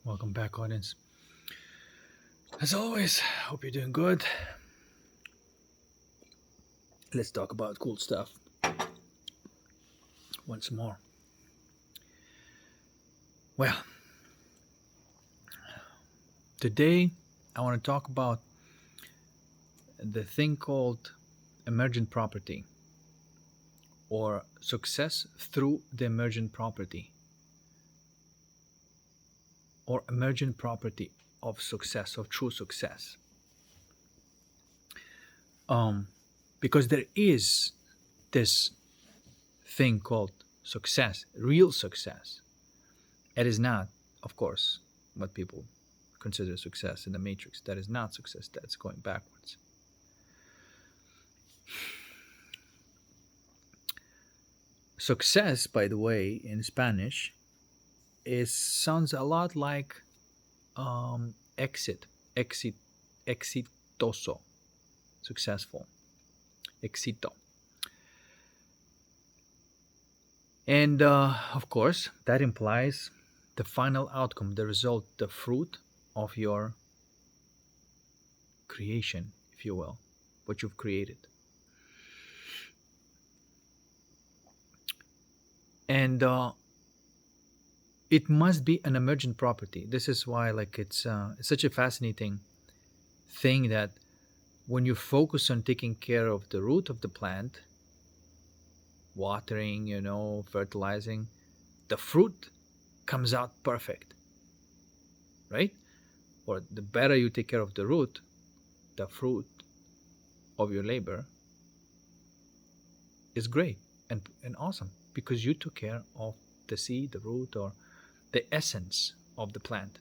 Welcome back, audience. As always, hope you're doing good. Let's talk about cool stuff once more. Well, today I want to talk about the thing called emergent property or success through the emergent property or emergent property of success, of true success. Um, because there is this thing called success, real success. It is not, of course, what people consider success in the matrix. That is not success, that's going backwards. Success, by the way, in Spanish, is sounds a lot like exit, exit, exitoso, successful, éxito. And of course, that implies the final outcome, the result, the fruit of your creation, if you will, what you've created. And it must be an emergent property. This is why, like, it's such a fascinating thing that when you focus on taking care of the root of the plant, watering, fertilizing, the fruit comes out perfect, right? Or the better you take care of the root, the fruit of your labor is great and awesome because you took care of the seed, the root, or the essence of the plant.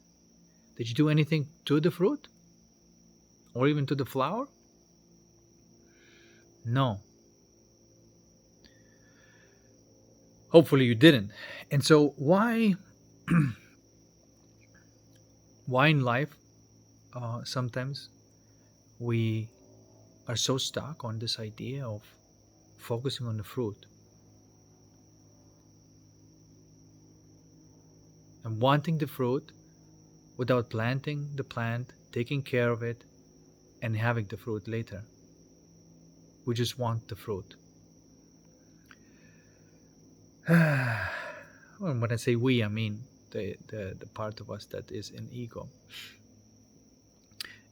Did you do anything to the fruit or even to the flower? No. Hopefully you didn't. And so why why in life sometimes we are so stuck on this idea of focusing on the fruit and wanting the fruit without planting the plant, taking care of it, and having the fruit later. We just want the fruit. Well, when I say we, I mean the part of us that is in ego.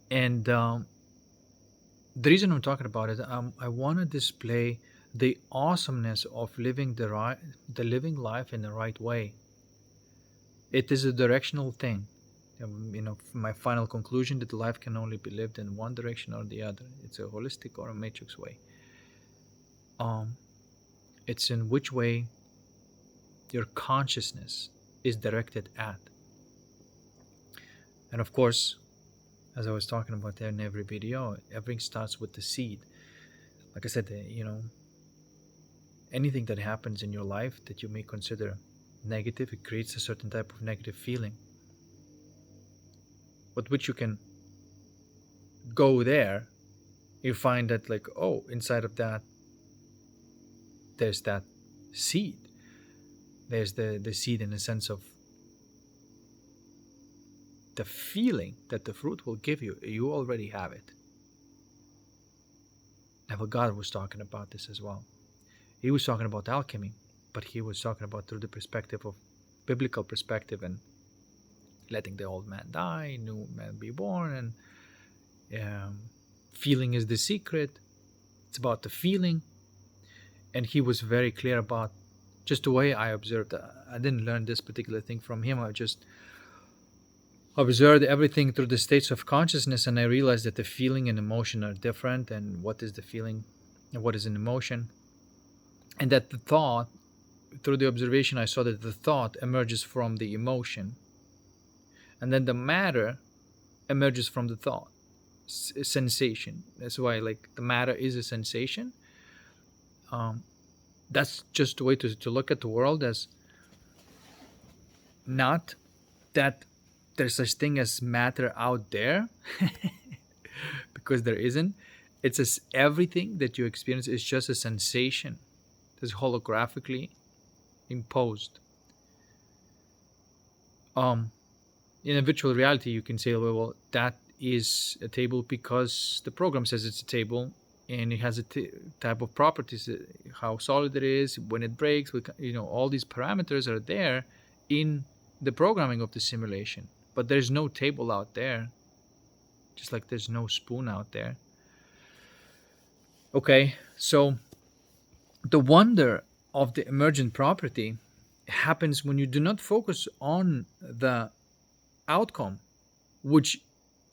And the reason I'm talking about it, I want to display the awesomeness of living the living life in the right way. It is a directional thing. My final conclusion that life can only be lived in one direction or the other. It's a holistic or a matrix way. It's in which way your consciousness is directed at. And of course, as I was talking about there in every video, everything starts with the seed. Like I said, anything that happens in your life that you may consider negative, it creates a certain type of negative feeling, with which you can go there. You find that, like, oh, inside of that, there's that seed. There's the seed in the sense of the feeling that the fruit will give you. You already have it. Neville God was talking about this as well. He was talking about alchemy, but he was talking about through the perspective of biblical perspective and letting the old man die, new man be born, and feeling is the secret. It's about the feeling. And he was very clear about just the way I observed. I didn't learn this particular thing from him. I just observed everything through the states of consciousness, and I realized that the feeling and emotion are different, and what is the feeling and what is an emotion, and that the thought, through the observation, I saw that the thought emerges from the emotion, and then the matter emerges from the thought. Sensation. That's why, like, the matter is a sensation. That's just a way to look at the world, as not that there's such thing as matter out there, because there isn't. It's as everything that you experience is just a sensation that's holographically imposed. In a virtual reality, you can say, well, that is a table because the program says it's a table, and it has a type of properties, how solid it is, when it breaks. All these parameters are there in the programming of the simulation. But there's no table out there, just like there's no spoon out there. Okay, so the wonder of the emergent property happens when you do not focus on the outcome, which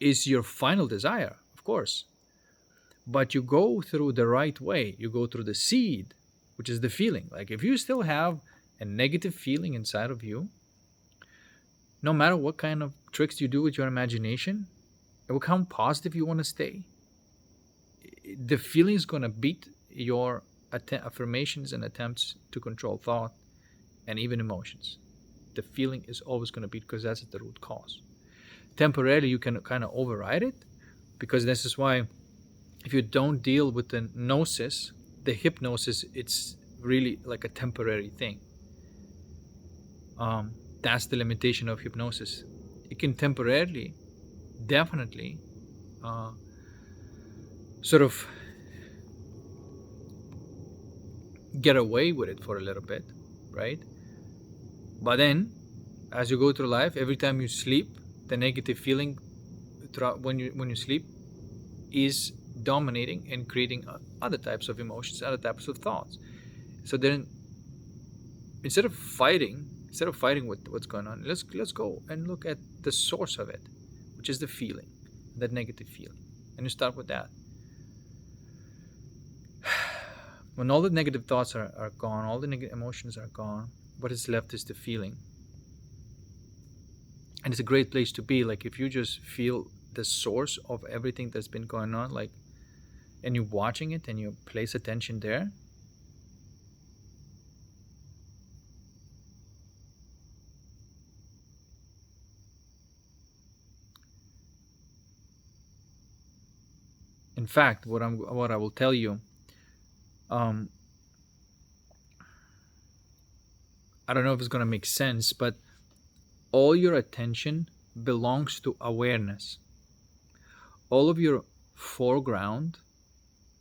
is your final desire, of course, but you go through the right way. You go through the seed, which is the feeling. Like if you still have a negative feeling inside of you, no matter what kind of tricks you do with your imagination, and look how positive you want to stay, the feeling is going to beat your affirmations and attempts to control thought and even emotions. The feeling is always going to beat, because that's the root cause. Temporarily, you can kind of override it, because this is why if you don't deal with the gnosis, the hypnosis, it's really like a temporary thing. That's the limitation of hypnosis. It can temporarily, definitely, sort of get away with it for a little bit, right? But then, as you go through life, every time you sleep, the negative feeling when you sleep is dominating and creating other types of emotions, other types of thoughts. So then, instead of fighting with what's going on, let's go and look at the source of it, which is the feeling, that negative feeling, and you start with that. When all the negative thoughts are gone, all the negative emotions are gone, what is left is the feeling. And it's a great place to be. Like if you just feel the source of everything that's been going on, like, and you're watching it and you place attention there, in fact, what I will tell you, I don't know if it's going to make sense, but all your attention belongs to awareness. All of your foreground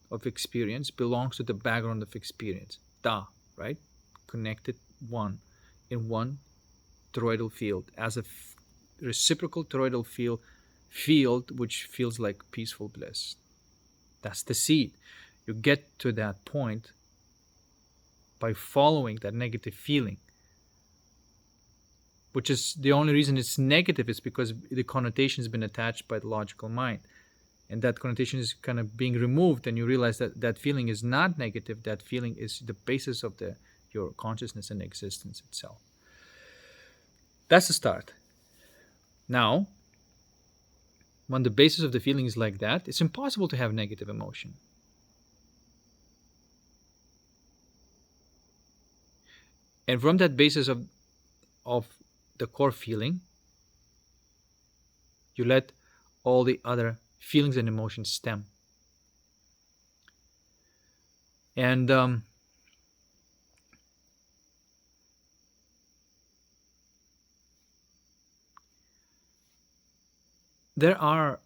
of experience belongs to the background of experience. Da, right? Connected one in one toroidal field as a reciprocal toroidal field which feels like peaceful bliss. That's the seed. You get to that point by following that negative feeling, which is the only reason it's negative is because the connotation has been attached by the logical mind. And that connotation is kind of being removed, and you realize that that feeling is not negative. That feeling is the basis of your consciousness and existence itself. That's the start. Now, when the basis of the feeling is like that, it's impossible to have negative emotion. And from that basis of the core feeling, you let all the other feelings and emotions stem. And there are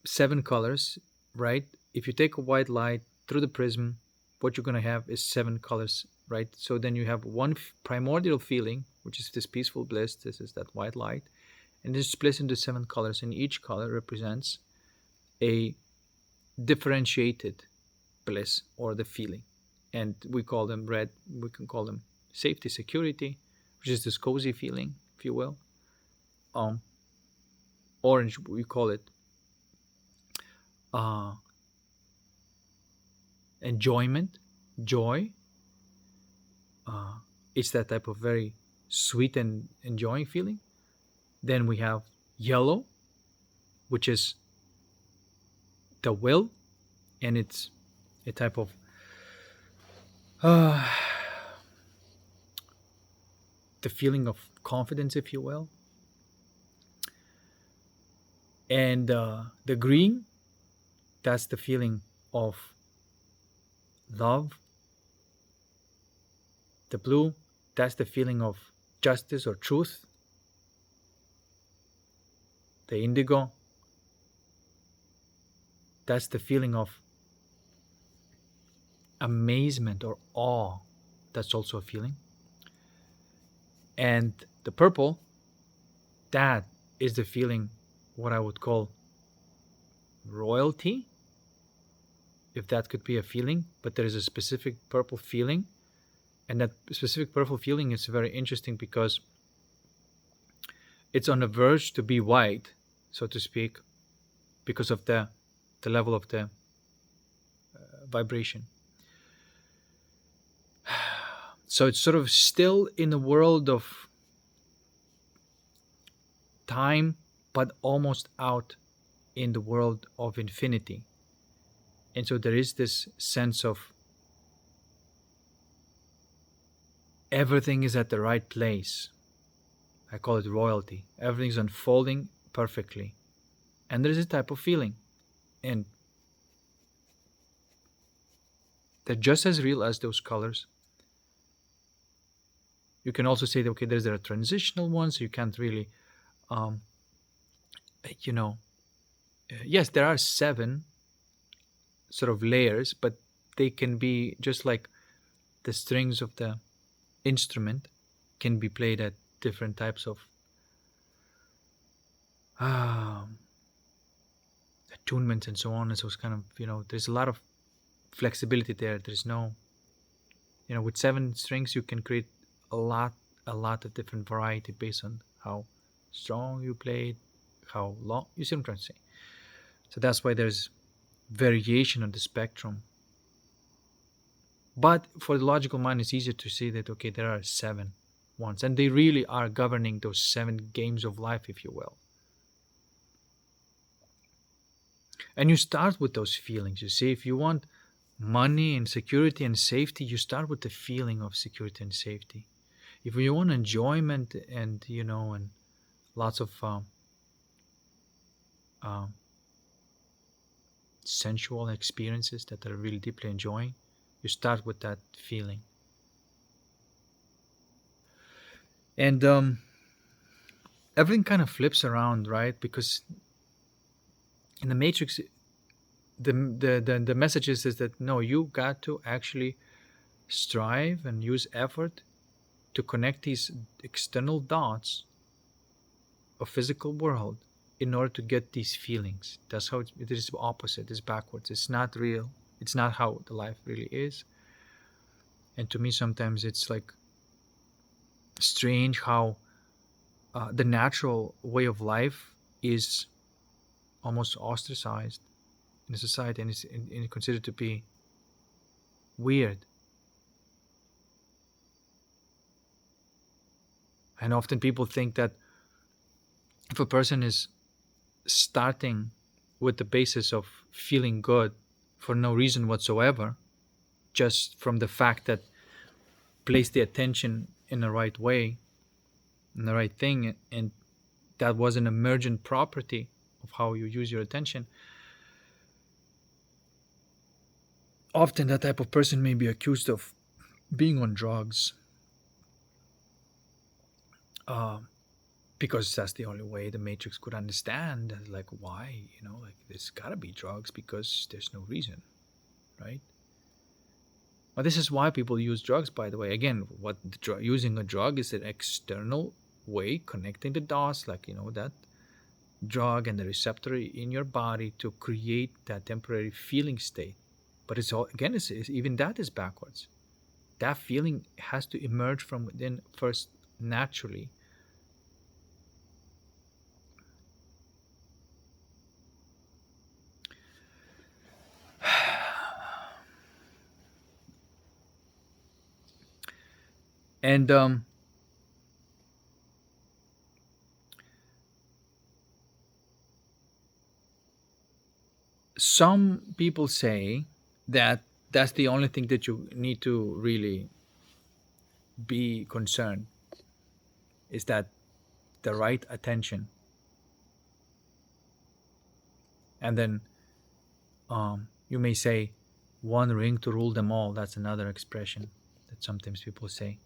7 colors, right? If you take a white light through the prism, what you're going to have is 7 colors, right? So then you have one primordial feeling, which is this peaceful bliss. This is that white light. And it's split into 7 colors, and each color represents a differentiated bliss or the feeling. And we call them red, we can call them safety, security, which is this cozy feeling, if you will. Orange, we call it enjoyment, joy. It's that type of very sweet and enjoying feeling. Then we have yellow, which is the will, and it's a type of the feeling of confidence, if you will. And the green, that's the feeling of love. The blue, that's the feeling of justice or truth. the indigo, that's the feeling of amazement or awe. That's also a feeling. And the purple, that is the feeling, what I would call royalty, if that could be a feeling. But there is a specific purple feeling. And that specific purple feeling is very interesting because it's on the verge to be white, so to speak, because of the level of the vibration. So it's sort of still in the world of time, but almost out in the world of infinity. And so there is this sense of everything is at the right place. I call it royalty. Everything's unfolding perfectly. And there is a type of feeling. And they're just as real as those colors. You can also say that, okay, there are transitional ones. So you can't really, um, you know, yes, there are 7 sort of layers, but they can be just like the strings of the instrument can be played at different types of um, attunements and so on. And so it's kind of, there's a lot of flexibility there. There's no, with 7 strings, you can create a lot of different variety based on how strong you played, how long. You see what I'm trying to say? So that's why there's variation on the spectrum. But for the logical mind, it's easier to see that, okay, there are 7 ones, and they really are governing those 7 games of life, if you will. And you start with those feelings. You see, if you want money and security and safety, you start with the feeling of security and safety. If you want enjoyment and and lots of um, sensual experiences that are really deeply enjoying, you start with that feeling. And everything kind of flips around, right? Because in the Matrix, the message is that no, you got to actually strive and use effort to connect these external dots of physical world in order to get these feelings. That's how it is opposite. It's backwards. It's not real. It's not how the life really is. And to me, sometimes it's like strange how the natural way of life is almost ostracized in a society and is considered to be weird. And often people think that if a person is starting with the basis of feeling good for no reason whatsoever, just from the fact that place the attention in the right way, in the right thing, and that was an emergent property of how you use your attention, often that type of person may be accused of being on drugs, uh, because that's the only way the Matrix could understand. Like, why? Like, there's gotta be drugs because there's no reason, right? But this is why people use drugs, by the way. Again, what using a drug is an external way connecting the dots, like that drug and the receptor in your body to create that temporary feeling state. But it's all again, it's even that is backwards. That feeling has to emerge from within first naturally. And some people say that that's the only thing that you need to really be concerned, is that the right attention. And then you may say, one ring to rule them all. That's another expression that sometimes people say.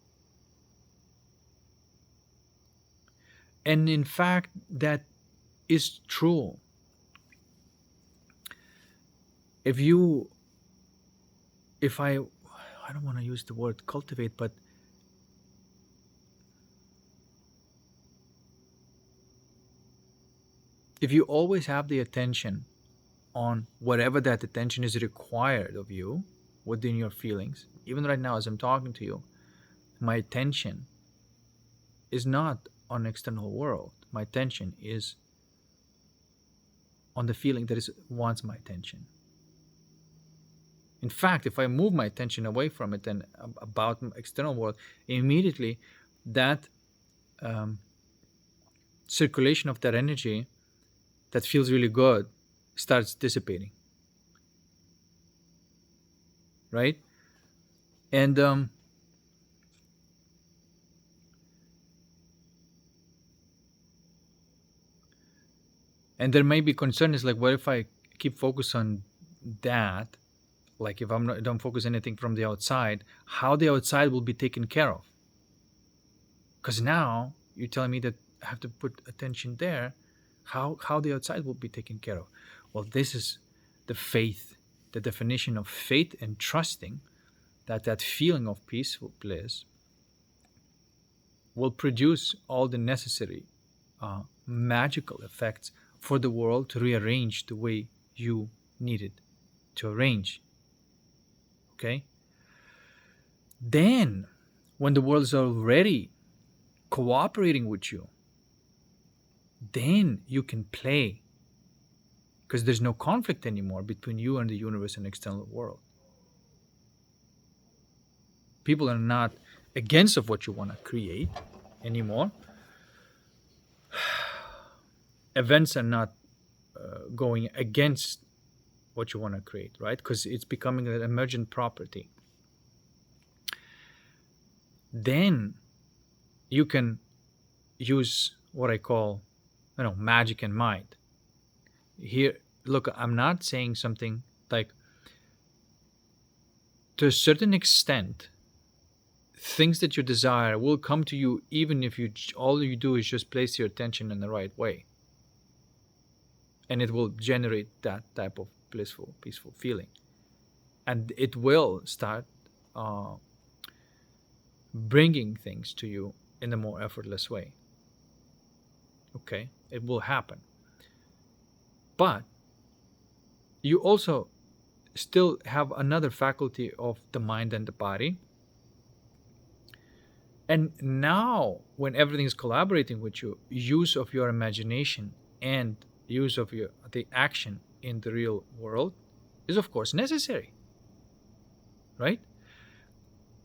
And in fact, that is true, if you, if I don't want to use the word cultivate, but if you always have the attention on whatever that attention is required of you within your feelings, even right now as I'm talking to you, my attention is not on external world. My attention is on the feeling that is wants my attention. In fact, if I move my attention away from it and about external world, immediately that um, circulation of that energy that feels really good starts dissipating, right? And and there may be concern is like, what if I keep focus on that? Like if don't focus anything from the outside, how the outside will be taken care of? Because now you're telling me that I have to put attention there. How the outside will be taken care of? Well, this is the faith, the definition of faith and trusting that that feeling of peaceful bliss will produce all the necessary magical effects for the world to rearrange the way you need it to arrange. Okay? Then, when the world is already cooperating with you, then you can play because there's no conflict anymore between you and the universe and external world. People are not against of what you want to create anymore. Events are not going against what you want to create, right? Because it's becoming an emergent property. Then you can use what I call, magic and mind. Here, look, I'm not saying something like, to a certain extent, things that you desire will come to you even if all you do is just place your attention in the right way, and it will generate that type of blissful, peaceful feeling, and it will start bringing things to you in a more effortless way. Okay, it will happen, but you also still have another faculty of the mind and the body. And now, when everything is collaborating with you, use of your imagination and use of the action in the real world is of course necessary, right?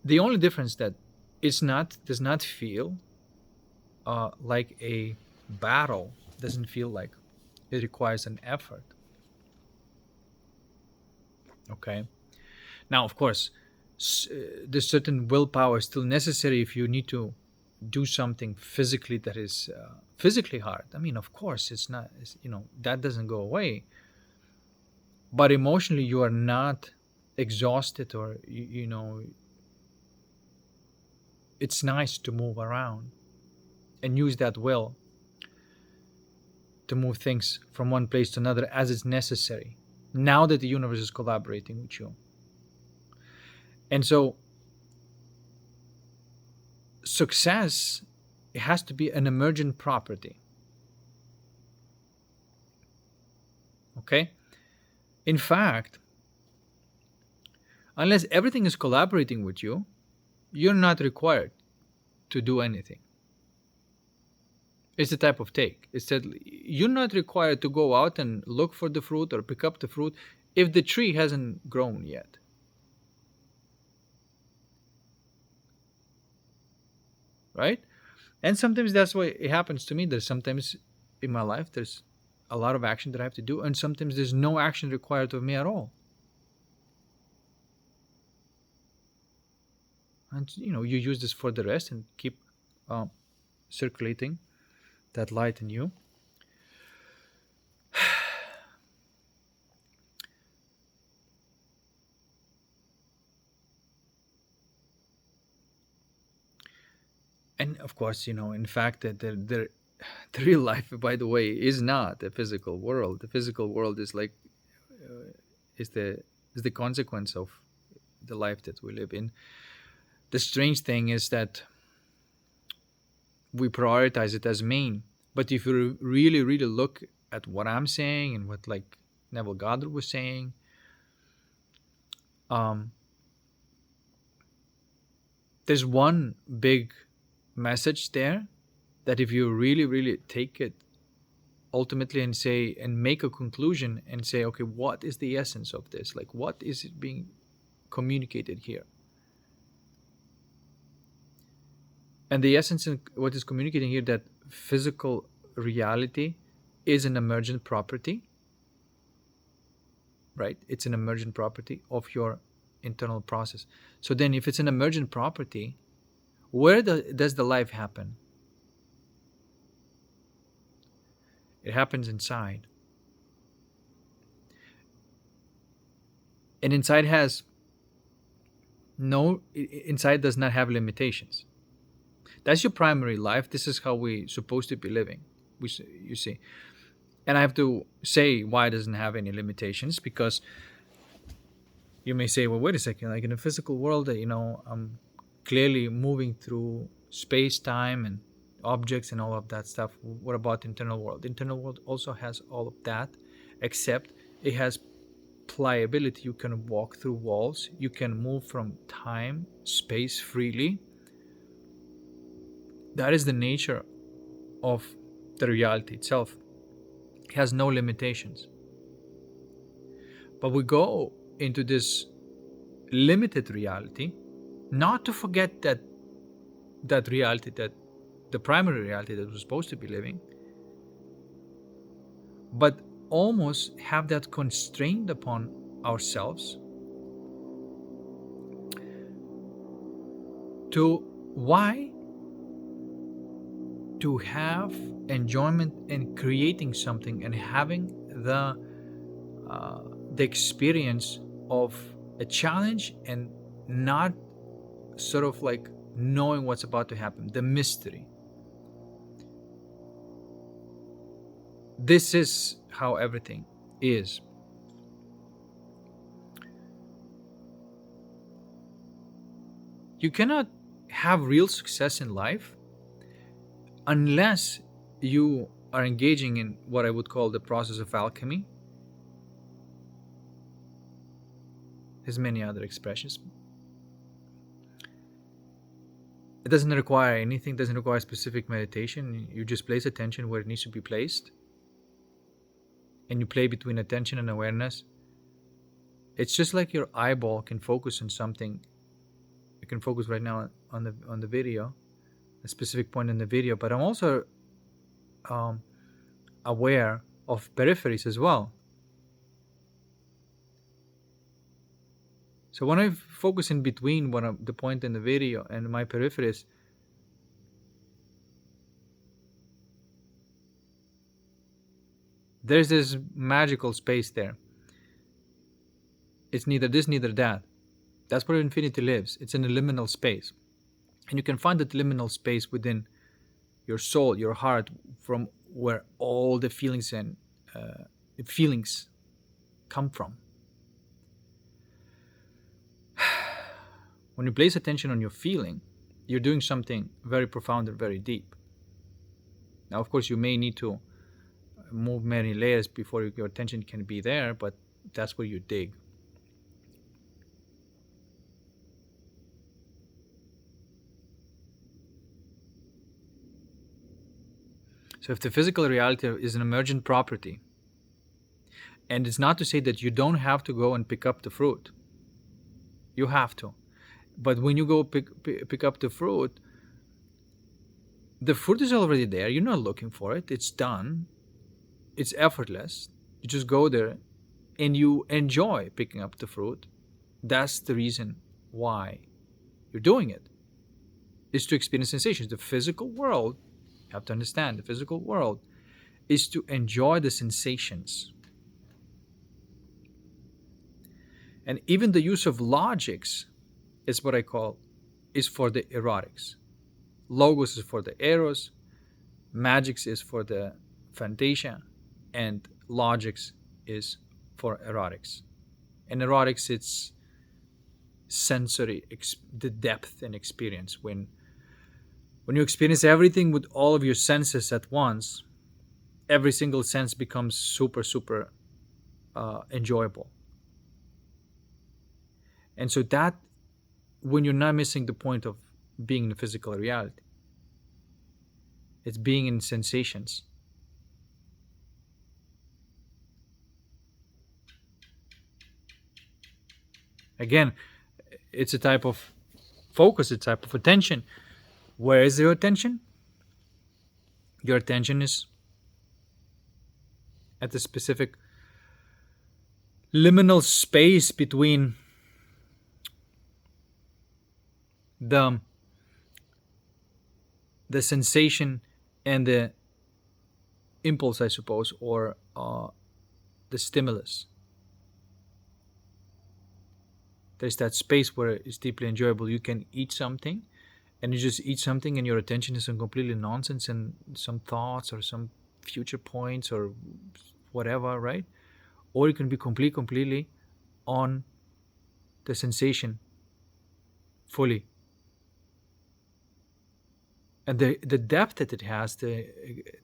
The only difference that does not feel like a battle, doesn't feel like it requires an effort. Okay. Now, of course, there's certain willpower still necessary if you need to do something physically that is physically hard. I mean, of course, it's not, that doesn't go away. But emotionally, you are not exhausted, or, it's nice to move around and use that will to move things from one place to another as it's necessary, now that the universe is collaborating with you. And so success, it has to be an emergent property. Okay? In fact, unless everything is collaborating with you, you're not required to do anything. It's the type of take. It's that you're not required to go out and look for the fruit or pick up the fruit if the tree hasn't grown yet. Right? And sometimes that's why it happens to me. There's sometimes in my life there's a lot of action that I have to do, and sometimes there's no action required of me at all. And you use this for the rest and keep circulating that light in you. And of course, in fact, that there the real life, by the way, is not a physical world. The physical world is like is the consequence of the life that we live in. The strange thing is that we prioritize it as main. But if you really, really look at what I'm saying and what like Neville Goddard was saying, um, there's one big message there that if you really, really take it ultimately and say and make a conclusion and say, okay, what is the essence of this? Like, what is it being communicated here? And the essence of what is communicating here, that physical reality is an emergent property, right? It's an emergent property of your internal process. So then if it's an emergent property, where does the life happen? It happens inside. And inside does not have limitations. That's your primary life. This is how we supposed to be living. You see. And I have to say why it doesn't have any limitations, because you may say, well, wait a second, like in a physical world, I'm clearly moving through space, time, and objects and all of that stuff. What about internal world? The internal world also has all of that, except it has pliability. You can walk through walls. You can move from time, space freely. That is the nature of the reality itself. It has no limitations. But we go into this limited reality, not to forget that reality, that the primary reality that we're supposed to be living, but almost have that constrained upon ourselves to why? To have enjoyment in creating something and having the experience of a challenge and not sort of like knowing what's about to happen, the mystery. This is how everything is. You cannot have real success in life unless you are engaging in what I would call the process of alchemy. There's many other expressions. It doesn't require anything, doesn't require specific meditation. You just place attention where it needs to be placed. And you play between attention and awareness. It's just like your eyeball can focus on something. You can focus right now on the video, a specific point in the video, but I'm also aware of peripheries as well. So when I focus in between the point in the video and my peripheries, there's this magical space there. It's neither this, neither that. That's where infinity lives. It's an liminal space. And you can find that liminal space within your soul, your heart, from where all the feelings and feelings come from. When you place attention on your feeling, you're doing something very profound and very deep. Now, of course, you may need to move many layers before your attention can be there, but that's where you dig. So if the physical reality is an emergent property, and it's not to say that you don't have to go and pick up the fruit. You have to. But when you go pick up the fruit is already there. You're not looking for it. It's done. It's effortless. You just go there and you enjoy picking up the fruit. That's the reason why you're doing it, is to experience sensations. The physical world, you have to understand, the physical world is to enjoy the sensations. And even the use of logics is for the erotics. Logos is for the eros. Magics is for the fantasia, and logics is for erotics. And erotics, it's sensory, the depth and experience. When you experience everything with all of your senses at once, every single sense becomes super, super enjoyable. And so that, when you're not missing the point of being in physical reality, it's being in sensations. Again, it's a type of focus, a type of attention. Where is your attention? Your attention is at the specific liminal space between the the sensation and the impulse, I suppose, or the stimulus. There's that space where it's deeply enjoyable. You can eat something, and you just eat something, and your attention is on completely nonsense and some thoughts or some future points or whatever, right? Or you can be completely on the sensation fully, and the depth that it has, the,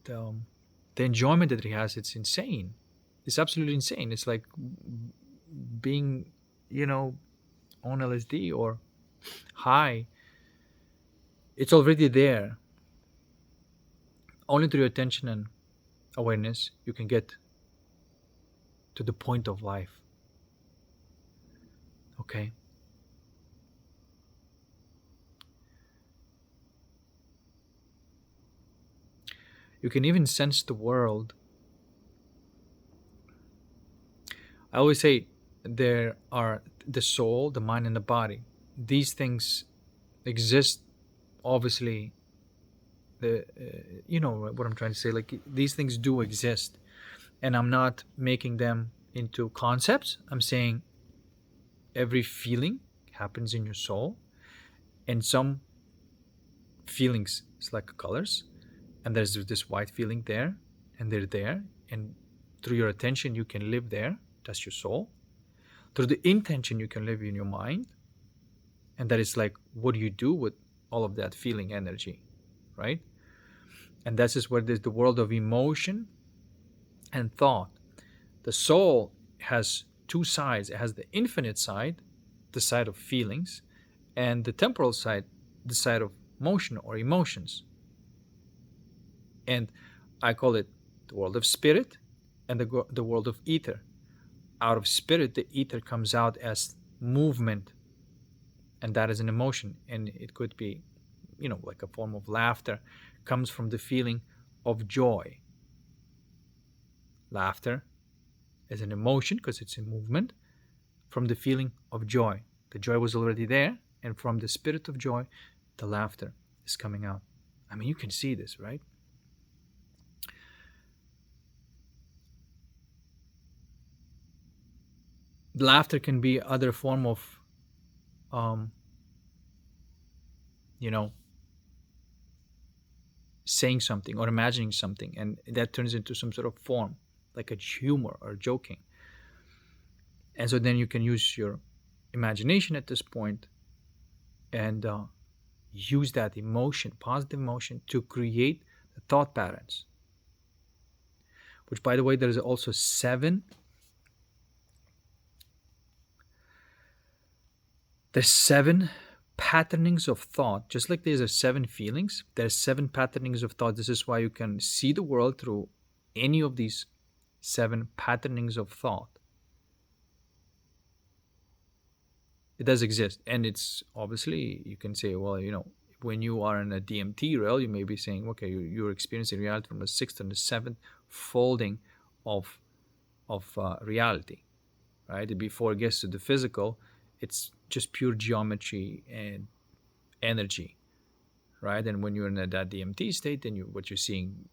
the enjoyment that it has, it's insane. It's absolutely insane. It's like being, you know, on LSD or high. It's already there. Only through your attention and awareness you can get to the point of life. Okay. You can even sense the world. I always say there are the soul, the mind, and the body. These things exist, obviously. You know what I'm trying to say. Like, these things do exist, and I'm not making them into concepts. I'm saying every feeling happens in your soul, and some feelings it's like colors, and there's this white feeling there, and they're there, and through your attention you can live there. That's your soul. Through the intention you can live in your mind, and that is like, what do you do with all of that feeling energy, right? And that's just where there's the world of emotion and thought. The soul has two sides. It has the infinite side, the side of feelings, and the temporal side, the side of motion or emotions. And I call it the world of spirit and the world of ether. Out of spirit, the ether comes out as movement, and that is an emotion. And it could be, like a form of laughter, comes from the feeling of joy. Laughter is an emotion because it's a movement from the feeling of joy. The joy was already there, and from the spirit of joy, the laughter is coming out. I mean, you can see this, right? Laughter can be other form of, um, you know, saying something or imagining something, and that turns into some sort of form, like a humor or joking. And so then you can use your imagination at this point and use that emotion, positive emotion, to create the thought patterns. Which, by the way, there's also there's seven patternings of thought. Just like there's a seven feelings, there's seven patternings of thought. This is why you can see the world through any of these seven patternings of thought. It does exist, and it's obviously, you can say, well, when you are in a DMT rail, you may be saying, okay, you're experiencing reality from the sixth and the seventh folding of reality, right? Before it gets to the physical, it's just pure geometry and energy, right? And when you're in that DMT state, then what you're seeing,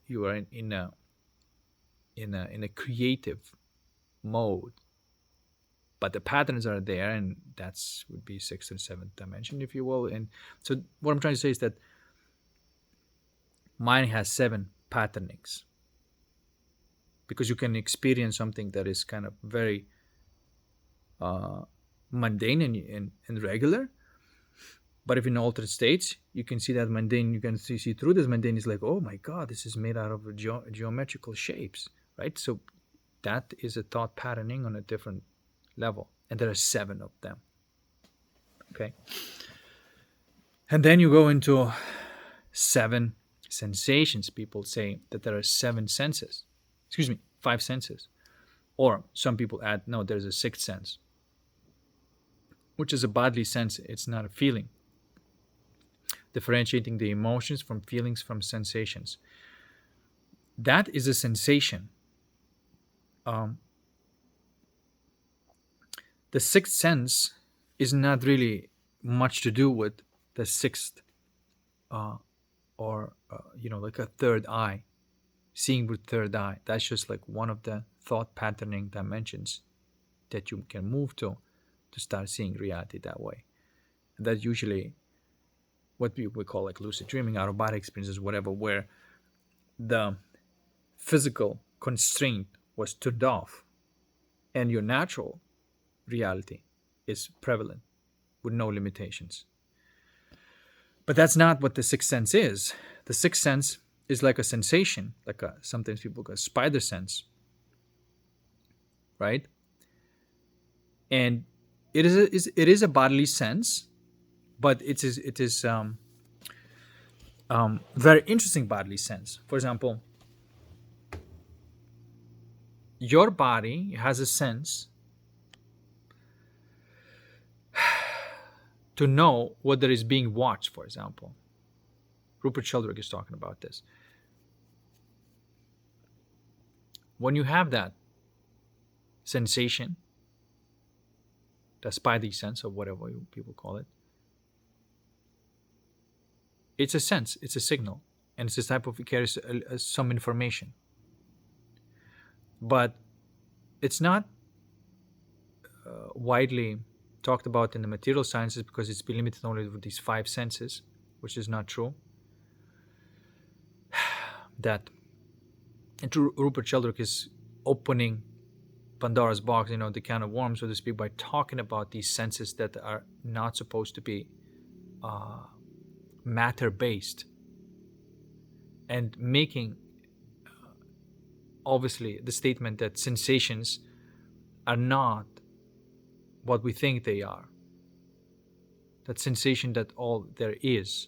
you are in a creative mode, but the patterns are there, and that's would be sixth and seventh dimension, if you will. And so what I'm trying to say is that Mind has 7 patternings, because you can experience something that is kind of very uh, mundane and regular. But if in altered states, you can see that mundane, you can see through this mundane is like, oh my God, this is made out of geometrical shapes, right? So that is a thought patterning on a different level. And there are 7 of them. Okay. And then you go into 7 sensations. People say that there are 7 senses. Excuse me, 5 senses. Or some people add, no, there's a 6th sense, which is a bodily sense. It's not a feeling. Differentiating the emotions from feelings from sensations. That is a sensation. Um, the 6th sense is not really much to do with the 6th, uh, or like a third eye, seeing with third eye. That's just like one of the thought patterning dimensions that you can move to start seeing reality that way. And that's usually what we call like lucid dreaming, out of body experiences, whatever, where the physical constraint was turned off and your natural reality is prevalent with no limitations. But that's not what the 6th sense is. The 6th sense is like a sensation, like a, sometimes people call spider sense, right? And it is a bodily sense, but it is very interesting bodily sense. For example, your body has a sense to know whether it's being watched. For example, Rupert Sheldrake is talking about this. When you have that sensation, the spidey sense, or whatever people call it, it's a sense, it's a signal, and it's a type of, it carries some information. But it's not widely talked about in the material sciences because it's been limited only with these 5 senses, which is not true. That and Rupert Sheldrake is opening Pandora's box, the can of worms, so to speak, by talking about these senses that are not supposed to be matter based, and making obviously the statement that sensations are not what we think they are. That sensation that all there is,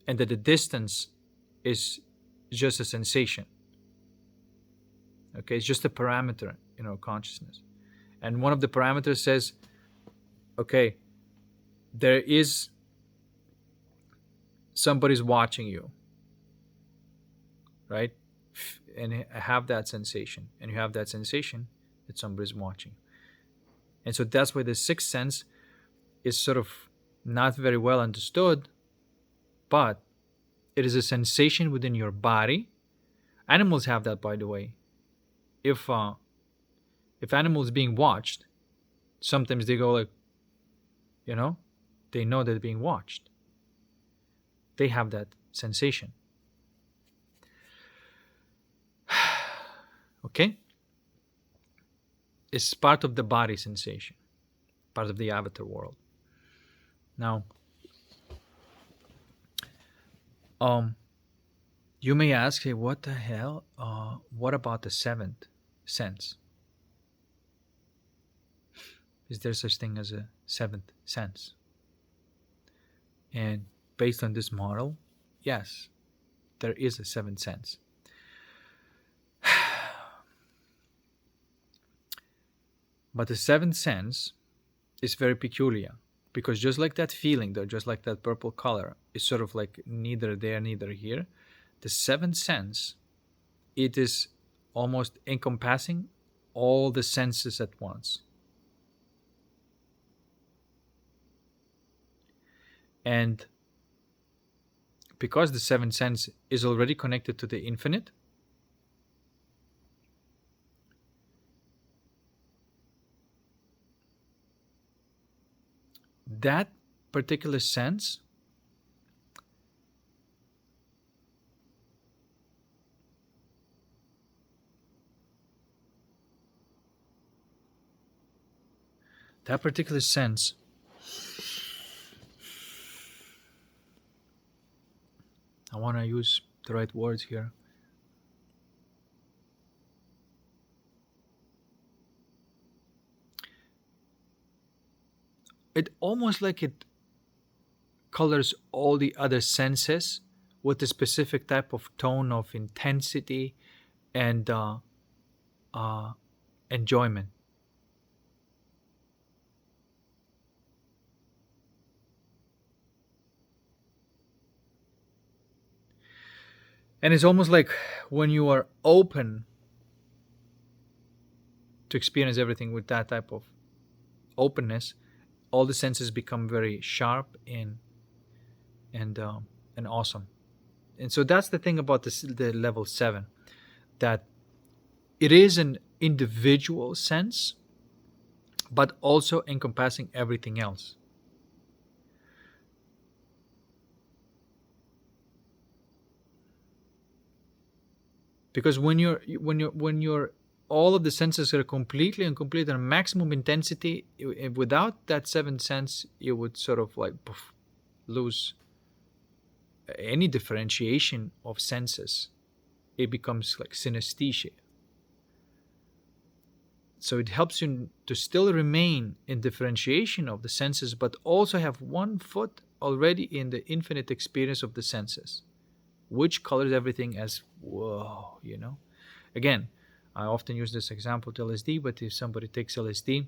and that the distance is just a sensation. Okay, it's just a parameter in our consciousness. And one of the parameters says, okay, there is somebody's watching you, right? And have that sensation, and you have that sensation that somebody's watching. And so that's why the 6th sense is sort of not very well understood, but it is a sensation within your body. Animals have that, by the way. If animals being watched, sometimes they go like, they know they're being watched. They have that sensation. Okay? It's part of the body sensation, part of the avatar world. Now, you may ask, hey, what the hell? What about the 7th sense? Is there such thing as a 7th sense? And based on this model, yes, there is a 7th sense. But the 7th sense is very peculiar, because just like that feeling, though, just like that purple color, is sort of like neither there, neither here. The 7th sense, it is almost encompassing all the senses at once. And because the 7th sense is already connected to the infinite, that particular sense That particular sense, I want to use the right words here. It almost like it colors all the other senses with a specific type of tone of intensity and uh, enjoyment. And it's almost like when you are open to experience everything with that type of openness, all the senses become very sharp and and awesome. And so that's the thing about this, the level 7, that it is an individual sense, but also encompassing everything else. Because when you're all of the senses are completely and complete at maximum intensity, without that seventh sense, you would sort of like poof, lose any differentiation of senses. It becomes like synesthesia. So it helps you to still remain in differentiation of the senses, but also have one foot already in the infinite experience of the senses, which colors everything as whoa, you know. Again, I often use this example to LSD, but if somebody takes LSD,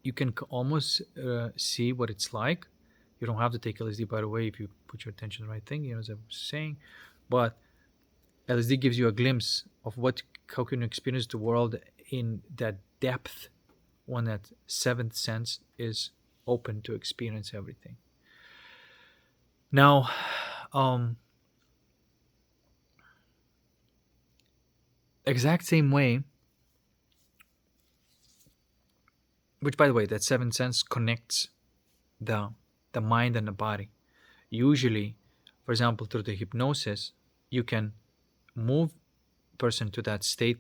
you can almost see what it's like. You don't have to take LSD, by the way, if you put your attention on the right thing, as I was saying. But LSD gives you a glimpse of how can you experience the world in that depth when that seventh sense is open to experience everything. Now, um, exact same way, which by the way, that seventh sense connects the the mind and the body. Usually, for example, through the hypnosis, you can move person to that state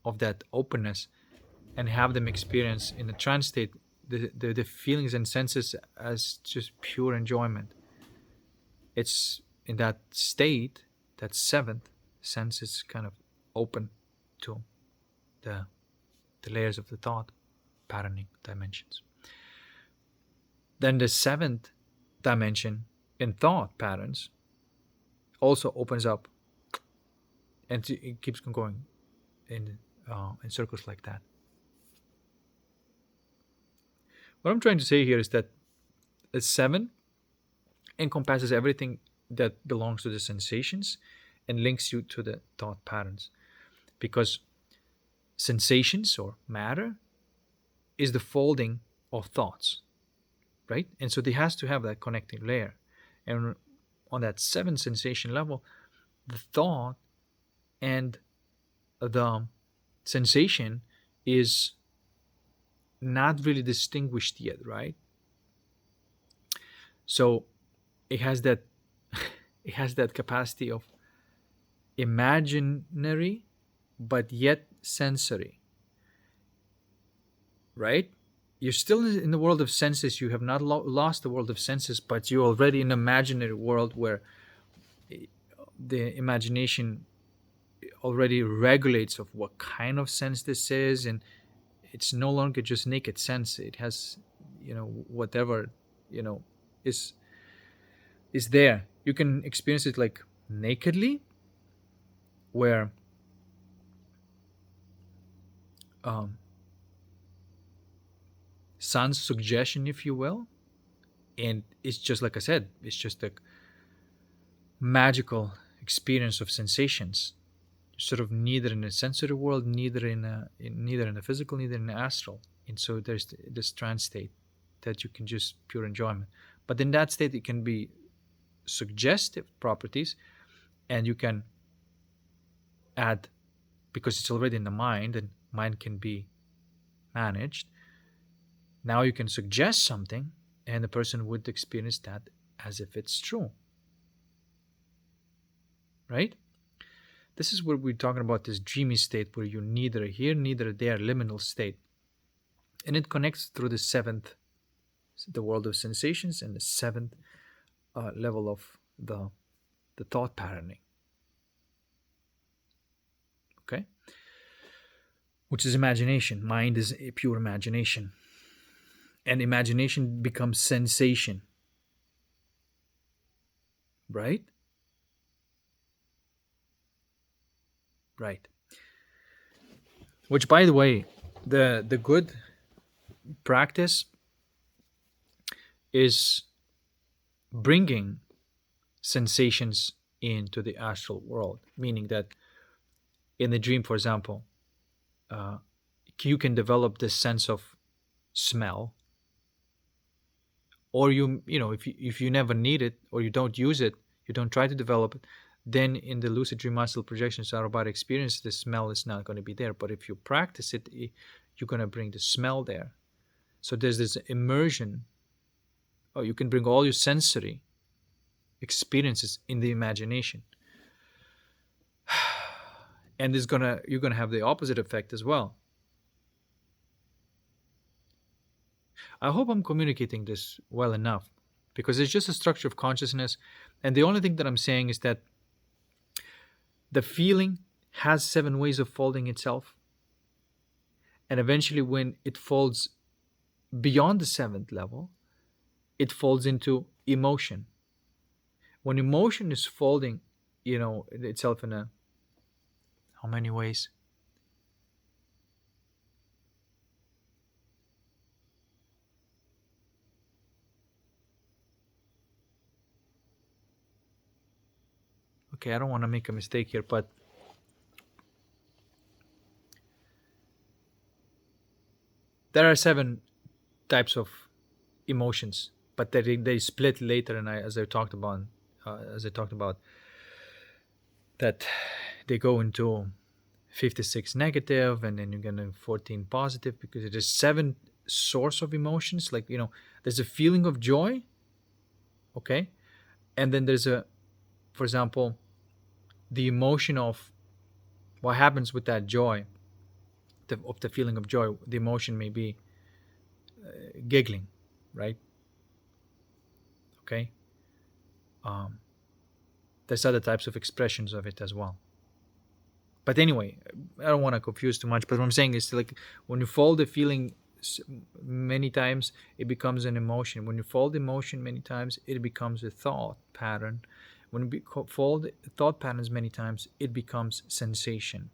of that openness and have them experience in the trance state the feelings and senses as just pure enjoyment. It's in that state, that seventh sense is kind of open to the the layers of the thought patterning dimensions. Then the seventh dimension in thought patterns also opens up, and it keeps going in circles like that. What I'm trying to say here is that a 7 encompasses everything that belongs to the sensations and links you to the thought patterns, because sensations or matter is the folding of thoughts, right? And so it has to have that connecting layer. And on that 7 sensation level, the thought and the sensation is not really distinguished yet, right? So it has that it has that capacity of imaginary but yet sensory, right? You're still in the world of senses. You have not lost the world of senses, but you're already in an imaginary world where the imagination already regulates of what kind of sense this is, and it's no longer just naked sense. It has, whatever, you know, is is there. You can experience it like nakedly, where um, sans suggestion, if you will, and it's just like I said, it's just a magical experience of sensations. Sort of neither in the sensory world, neither in the physical, neither in the astral. And so there's this trance state that you can just pure enjoyment. But in that state, it can be suggestive properties, and you can add, because it's already in the mind and mind can be managed. Now you can suggest something, and the person would experience that as if it's true, right? This is what we're talking about, this dreamy state where you're neither here, neither there, liminal state. and it connects through the seventh, the world of sensations, and the seventh level of the thought patterning. Okay, which is imagination. Mind is a pure imagination, and imagination becomes sensation, right? Right. Which, by the way, the good practice is bringing sensations into the astral world, meaning that in the dream, for example, uh, you can develop this sense of smell, or if you never need it or you don't use it, you don't try to develop it, then in the lucid dream astral projections out of body experience, the smell is not going to be there. But if you practice it, you're going to bring the smell there. So there's this immersion. Oh, you can bring all your sensory experiences in the imagination, and you're gonna have the opposite effect as well. I hope I'm communicating this well enough, because it's just a structure of consciousness, and the only thing that I'm saying is that the feeling has seven ways of folding itself, and eventually, when it folds beyond the seventh level, it folds into emotion. When emotion is folding, itself in a how many ways? Okay, I don't want to make a mistake here, but there are seven types of emotions, but they split later, and as I talked about that, they go into 56 negative, and then you're gonna 14 positive, because it is seven source of emotions. Like, there's a feeling of joy, okay, and then there's for example, the emotion of what happens with that joy, of the feeling of joy. The emotion may be giggling, right? Okay. um, there's other types of expressions of it as well. But anyway, I don't want to confuse too much. But what I'm saying is, like, when you fold the feeling many times, it becomes an emotion. When you fold emotion many times, it becomes a thought pattern. When you fold thought patterns many times, it becomes sensation.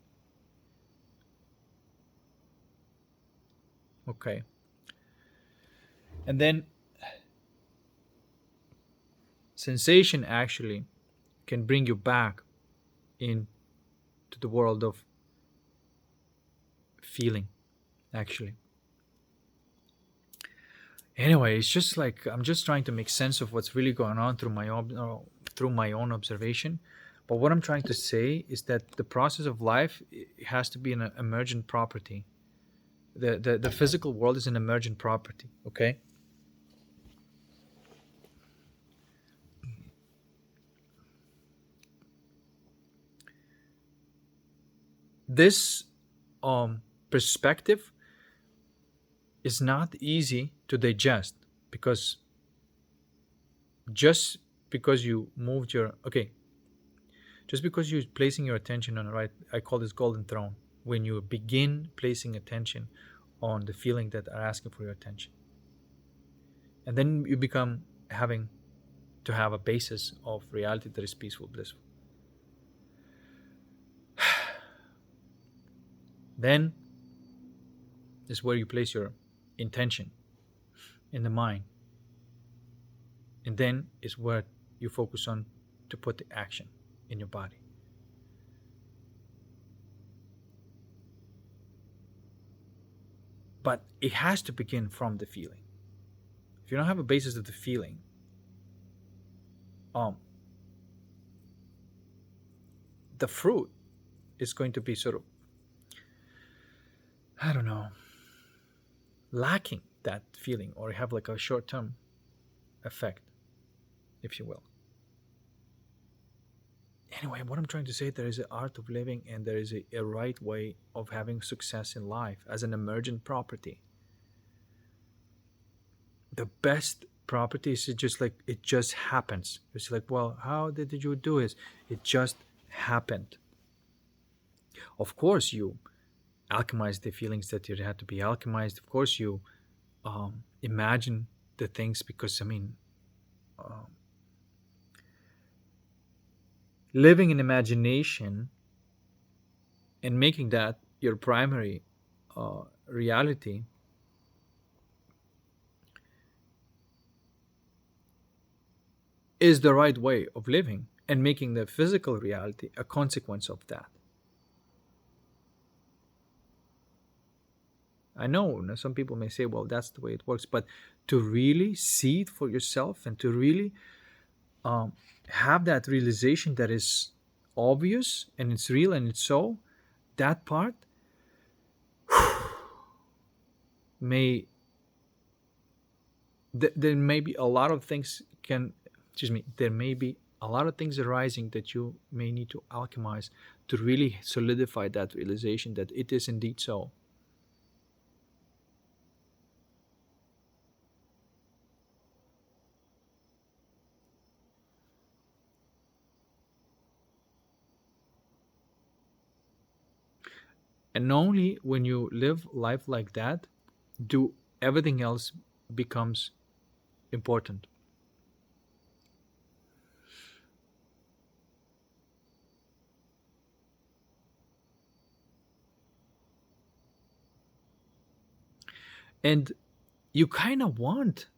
Okay. And then sensation actually can bring you back into the world of feeling, actually. Anyway, it's just like I'm just trying to make sense of what's really going on through my own observation. But what I'm trying to say is that the process of life, it has to be an emergent property. The physical world is an emergent property. Okay. This perspective is not easy to digest, because just because you moved your okay just because you're placing your attention on the right, I call this golden throne, when you begin placing attention on the feeling that are asking for your attention, and then you become having to have a basis of reality that is peaceful, blissful. Then is where you place your intention in the mind, and then is where you focus on to put the action in your body. But it has to begin from the feeling. If you don't have a basis of the feeling, um, the fruit is going to be sort of, I don't know, lacking that feeling, or have like a short term effect, if you will. Anyway, what I'm trying to say, there is an art of living, and there is a right way of having success in life as an emergent property. the best properties is just like it just happens. It's like, well, how did you do it? It just happened. Of course, you alchemize the feelings that you had to be alchemized. Of course, you imagine the things because I mean, um, living in imagination and making that your primary reality is the right way of living, and making the physical reality a consequence of that. I know some people may say, well, that's the way it works, but to really see it for yourself and to really um, have that realization that is obvious and it's real and it's so, that part may, there may be a lot of things can, excuse me, there may be a lot of things arising that you may need to alchemize to really solidify that realization that it is indeed so. And only when you live life like that do everything else becomes important. And you kind of want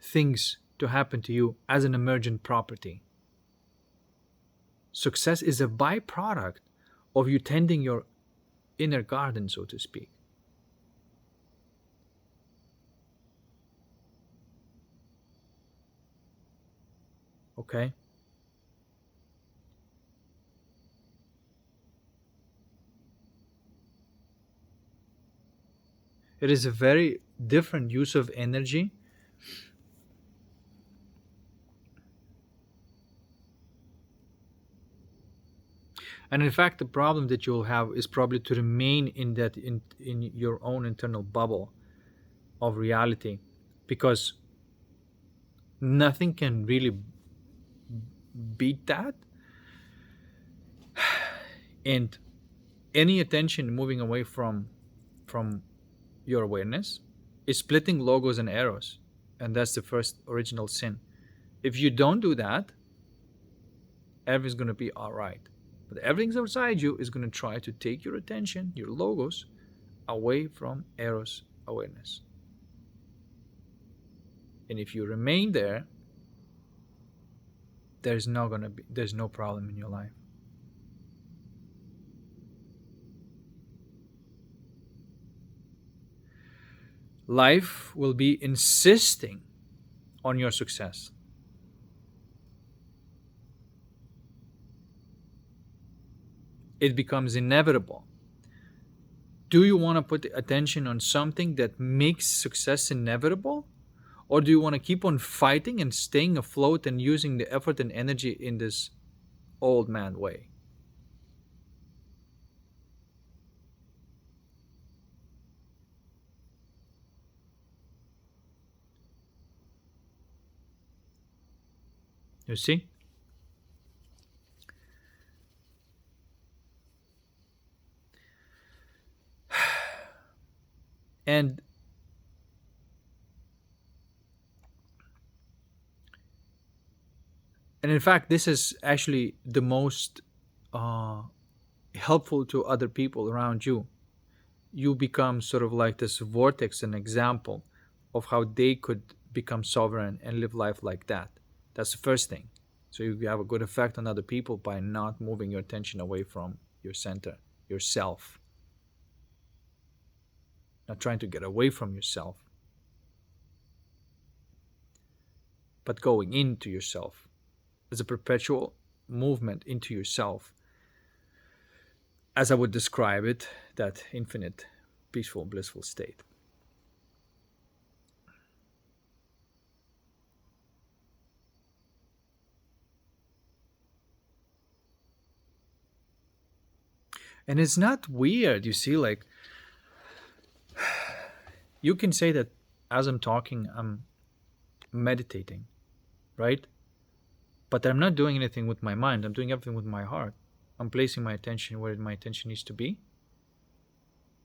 things to happen to you as an emergent property. Success is a byproduct of you tending your inner garden, so to speak. Okay? It is a very different use of energy. And in fact, the problem that you'll have is probably to remain in that in your own internal bubble of reality, because nothing can really beat that. And any attention moving away from your awareness is splitting logos and arrows, and that's the first original sin. If you don't do that, everything's going to be all right. But everything outside you is going to try to take your attention, your logos, away from eros awareness. And if you remain there, there's no problem in your life. Life will be insisting on your success. It becomes inevitable. Do you want to put attention on something that makes success inevitable? Or do you want to keep on fighting and staying afloat and using the effort and energy in this old man way? You see? And and in fact, this is actually the most uh, helpful to other people around you. You become sort of like this vortex, an example of how they could become sovereign and live life like that. That's the first thing. So you have a good effect on other people by not moving your attention away from your center, yourself, not trying to get away from yourself, but going into yourself as a perpetual movement into yourself, as I would describe it, that infinite, peaceful, blissful state. And it's not weird, you see, like you can say that as I'm talking, I'm meditating, right? But I'm not doing anything with my mind. I'm doing everything with my heart. I'm placing my attention where my attention needs to be.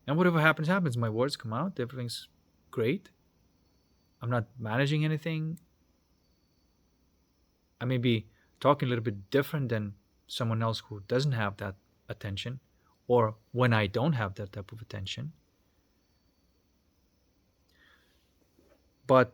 And whatever happens, happens. My words come out. Everything's great. I'm not managing anything. I may be talking a little bit different than someone else who doesn't have that attention, or when I don't have that type of attention. But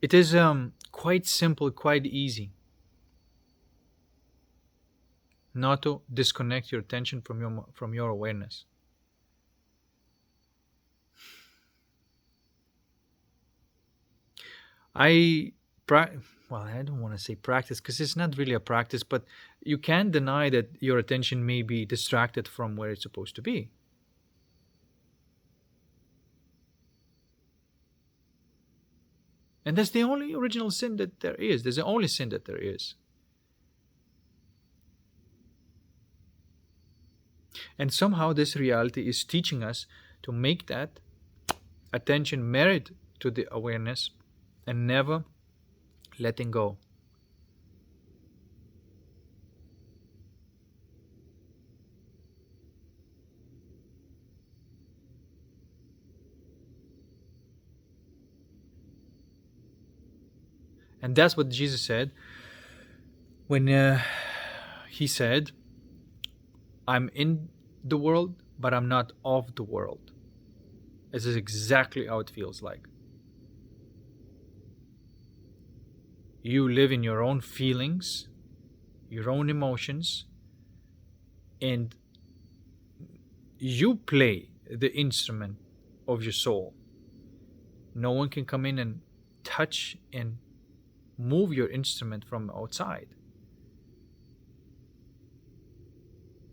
it is quite simple, quite easy not to disconnect your attention from your awareness. I well, I don't want to say practice because it's not really a practice, but you can't deny that your attention may be distracted from where it's supposed to be. And that's the only original sin that there is. There's the only sin that there is. And somehow this reality is teaching us to make that attention merit to the awareness and never letting go. And that's what Jesus said when he said, I'm in the world, but I'm not of the world. This is exactly how it feels like. You live in your own feelings, your own emotions, and you play the instrument of your soul. No one can come in and touch and move your instrument from outside.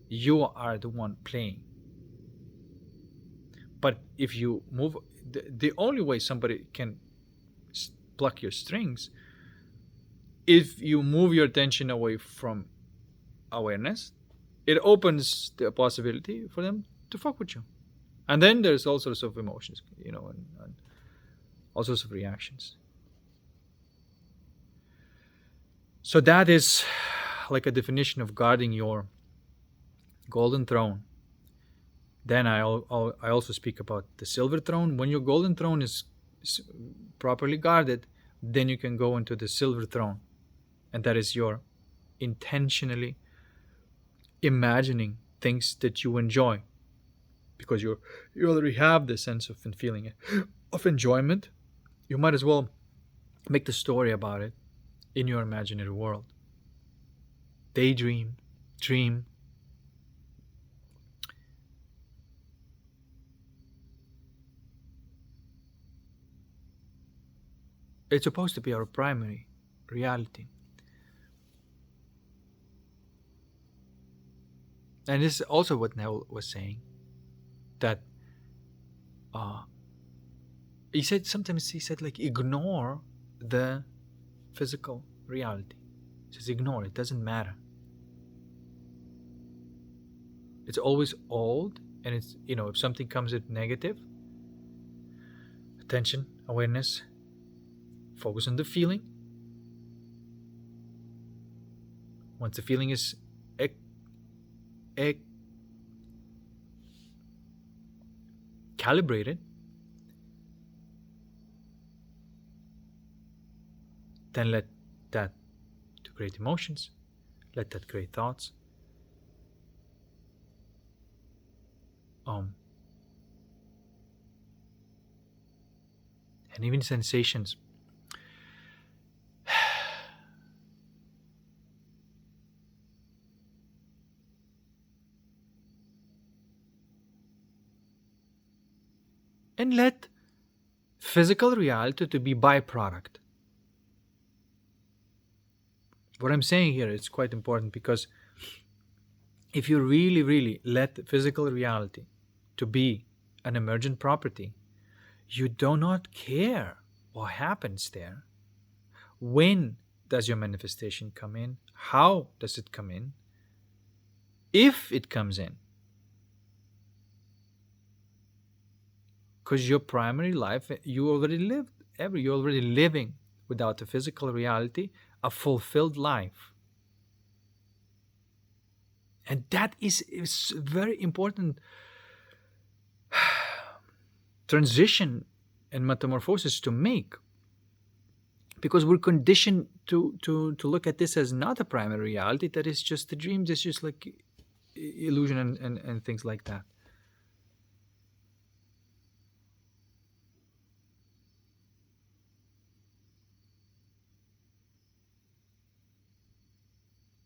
You are the one playing. But if you move, the only way somebody can pluck your strings, if you move your attention away from awareness, it opens the possibility for them to fuck with you. And then there's all sorts of emotions, and all sorts of reactions. So that is like a definition of guarding your golden throne. Then I also speak about the silver throne. When your golden throne is properly guarded, then you can go into the silver throne. And that is your intentionally imagining things that you enjoy. Because you already have the sense of and feeling of enjoyment. You might as well make the story about it in your imaginary world. Daydream, dream. It's supposed to be our primary reality. And this is also what Neville was saying, that he said like ignore the physical reality. He says ignore it, doesn't matter. It's always old, and it's, if something comes at negative, attention, awareness, focus on the feeling. Once the feeling is calibrated, then let that to create emotions, let that create thoughts. And even sensations. And let physical reality to be byproduct. What I'm saying here is quite important, because if you really, really let physical reality to be an emergent property, you do not care what happens there when does your manifestation come in? How does it come in? If it comes in. Because your primary life, you already lived, you're already living without a physical reality, a fulfilled life. And that is very important transition and metamorphosis to make, because we're conditioned to look at this as not a primary reality, that is just a dream, it's just like illusion and things like that.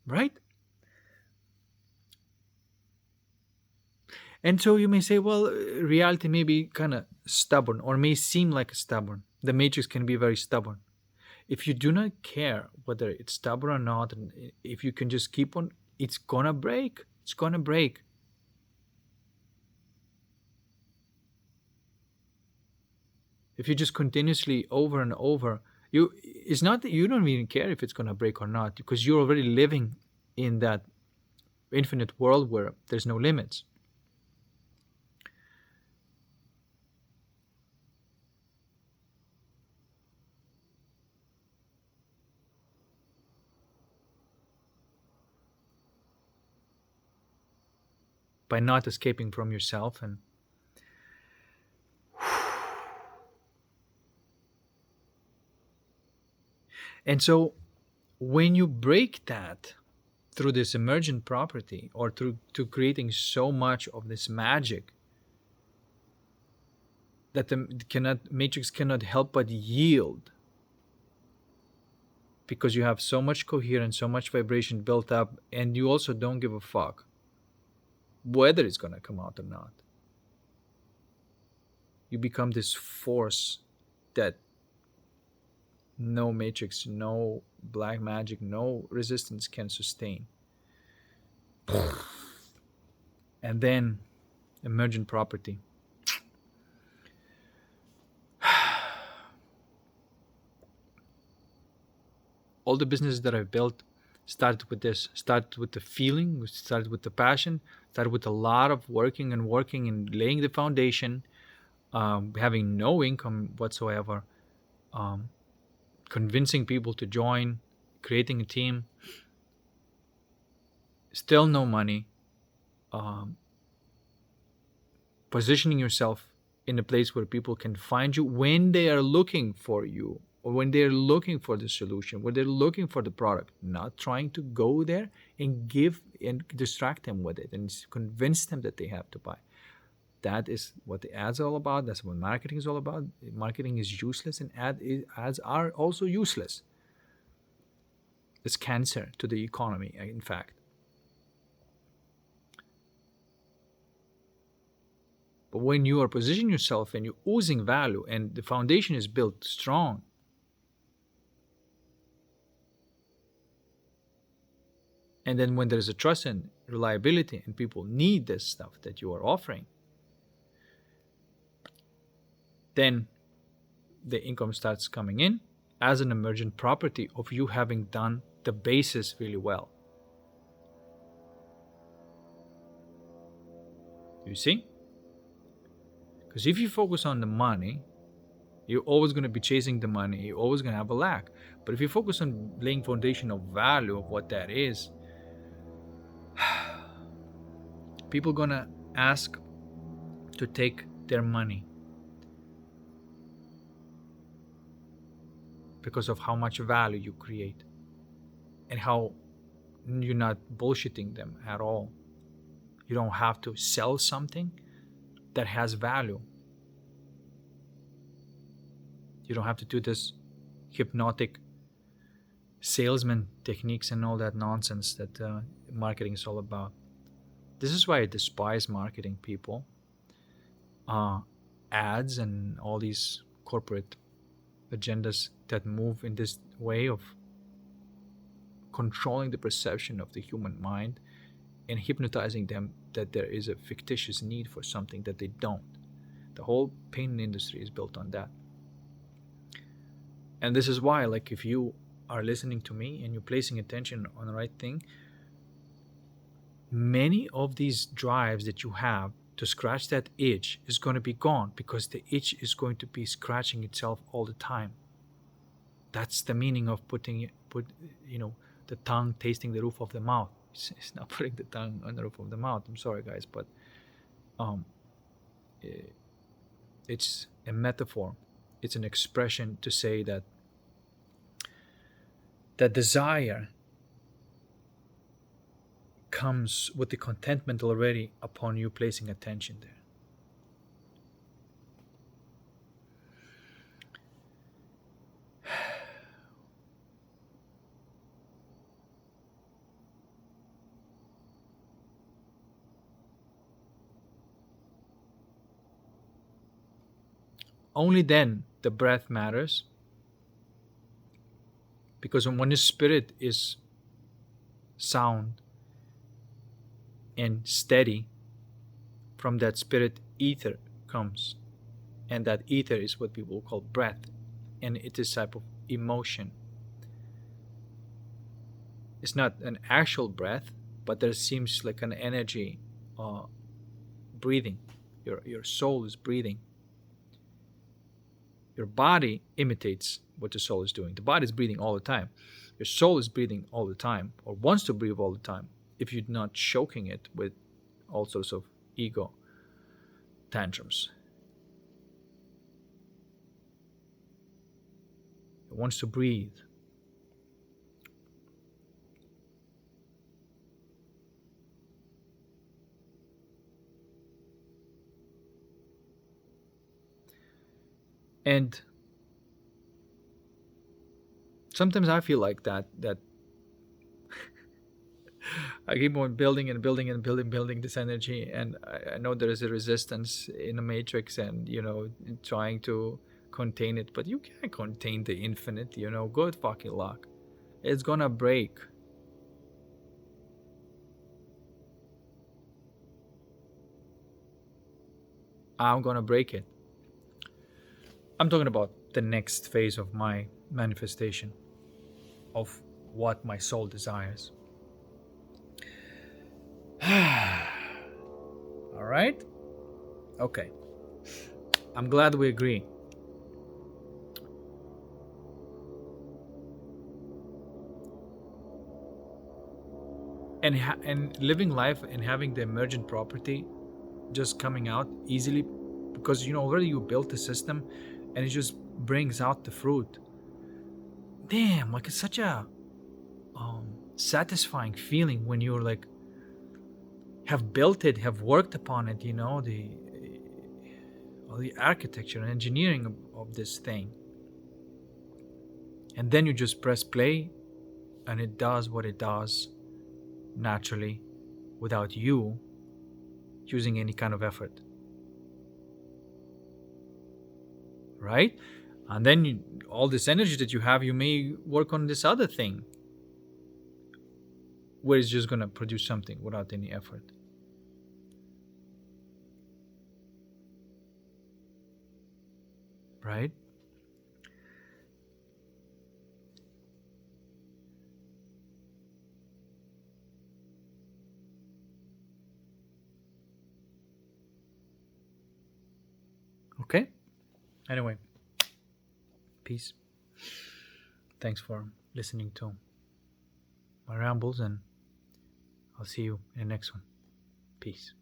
Right? And so you may say, well, reality may be kind of stubborn or may seem like stubborn. The matrix can be very stubborn. If you do not care whether it's stubborn or not, and if you can just keep on, it's gonna break. It's gonna break. If you just continuously over and over, it's not that you don't even care if it's gonna break or not, because you're already living in that infinite world where there's no limits. By not escaping from yourself. And so when you break that through this emergent property, or through to creating so much of this magic, that the matrix cannot help but yield, because you have so much coherence, so much vibration built up, and you also don't give a fuck whether it's going to come out or not. You become this force that no matrix, no black magic, no resistance can sustain. And then emergent property. All the businesses that I've built started with this, started with the feeling, started with the passion, started with a lot of working and laying the foundation, having no income whatsoever, convincing people to join, creating a team, still no money, positioning yourself in a place where people can find you when they are looking for you, or when they're looking for the solution, when they're looking for the product, not trying to go there and give and distract them with it and convince them that they have to buy. That is what the ads are all about. That's what marketing is all about. Marketing is useless, and ads are also useless. It's cancer to the economy, in fact. But when you are positioning yourself and you're oozing value and the foundation is built strong, and then when there's a trust and reliability and people need this stuff that you are offering, then the income starts coming in as an emergent property of you having done the basis really well. You see? Because if you focus on the money, you're always going to be chasing the money. You're always going to have a lack. But if you focus on laying foundation of value of what that is, people are going to ask to take their money because of how much value you create and how you're not bullshitting them at all. You don't have to sell something that has value. You don't have to do this hypnotic salesman techniques and all that nonsense that marketing is all about. This is why I despise marketing people, ads, and all these corporate agendas that move in this way of controlling the perception of the human mind and hypnotizing them that there is a fictitious need for something that they don't. The whole pain industry is built on that. And this is why, like, if you are listening to me and you're placing attention on the right thing, many of these drives that you have to scratch that itch is going to be gone, because the itch is going to be scratching itself all the time. That's the meaning of you know, the tongue tasting the roof of the mouth. It's not putting the tongue on the roof of the mouth. I'm sorry, guys, but um, i- it's a metaphor. It's an expression to say that the desire comes with the contentment already upon you placing attention there. Only then the breath matters, because when your spirit is sound and steady, from that spirit ether comes, and that ether is what people call breath, and it is type of emotion. It's not an actual breath, but there seems like an energy uh, breathing. Your soul is breathing. Your body imitates what the soul is doing. The body is breathing all the time. Your soul is breathing all the time, or wants to breathe all the time, if you're not choking it with all sorts of ego tantrums. It wants to breathe. And sometimes I feel like that I keep on building and building and building this energy, and I know there is a resistance in the matrix, and trying to contain it, but you can't contain the infinite. Good fucking luck. It's gonna break. I'm gonna break it. I'm talking about the next phase of my manifestation of what my soul desires. All right. Okay. I'm glad we agree. And living life and having the emergent property just coming out easily, because already you built the system, and it just brings out the fruit. Damn, like it's such a satisfying feeling when you're like have built it, have worked upon it, the all the architecture and engineering of this thing, and then you just press play, and it does what it does naturally, without you using any kind of effort, right? And then all this energy that you have, you may work on this other thing where it's just going to produce something without any effort, right? Okay. Anyway, peace. Thanks for listening to my rambles, and I'll see you in the next one. Peace.